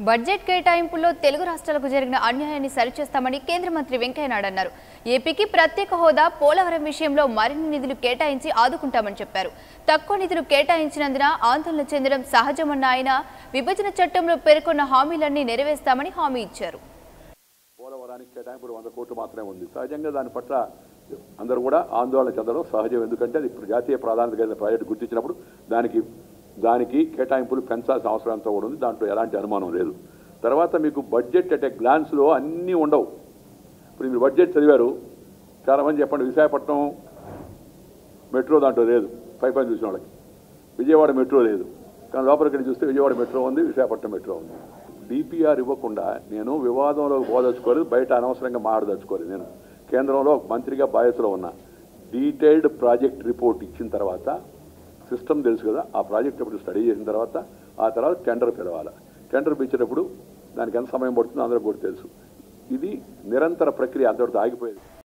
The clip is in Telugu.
బడ్జెట్ కేటాయింపుల్లో తెలుగు రాష్ట్రాలకు జరిగిన అన్యాయాన్ని సరిచేస్తామని కేంద్ర మంత్రి వెంకయ్య నాయుడు అన్నారు. ఏపీకి ప్రత్యేక హోదా, పోలవరం విషయంలో మరిన్ని నిధులు కేటాయించి ఆదుకుంటామని చెప్పారు. తక్కువ నిధులు కేటాయించినందున ఆందోళన చెందడం సహజమన్న ఆయన విభజన చట్టంలో పేర్కొన్న హామీలన్నీ నెరవేర్స్తామని హామీ ఇచ్చారు. పోలవరానికి కేటాయింపులు 100 కోట్లు మాత్రమే ఉంది. సహజంగా దాని పట్ల అందరూ కూడా ఆందోళన చెందడం సహజం. ఎందుకంటే అది జాతీయ ప్రాధాన్యత కలిగిన ప్రాజెక్టు గుర్తించినప్పుడు దానికి కేటాయింపులు పెంచాల్సిన అవసరం అంతా కూడా ఉంది. దాంట్లో ఎలాంటి అనుమానం లేదు. తర్వాత మీకు బడ్జెట్ అట్ ఏ గ్లాన్స్లో అన్నీ ఉండవు. ఇప్పుడు మీరు బడ్జెట్ చదివారు, చాలామంది చెప్పండి విశాఖపట్నం మెట్రో దాంట్లో లేదు, పైపైన చూసిన వాళ్ళకి. విజయవాడ మెట్రో లేదు, కానీ లోపలికి చూస్తే విజయవాడ మెట్రో ఉంది, విశాఖపట్నం మెట్రో ఉంది. డిపిఆర్ ఇవ్వకుండా నేను వివాదంలో పోదలుచుకోలేదు, బయట అనవసరంగా మాట్లాడదలుచుకోలేదు. నేను కేంద్రంలో మంత్రిగా బాధ్యతలో ఉన్నా. డీటెయిల్డ్ ప్రాజెక్ట్ రిపోర్ట్ ఇచ్చిన తర్వాత సిస్టమ్ తెలుసు కదా, ఆ ప్రాజెక్ట్ ఎప్పుడు స్టడీ చేసిన తర్వాత ఆ తర్వాత టెండర్ పిలవాలి. టెండర్ పిలిచేటప్పుడు దానికి ఎంత సమయం పడుతుందో అందరూ కూడా తెలుసు. ఇది నిరంతర ప్రక్రియ, అంతటితో ఆగిపోయేది.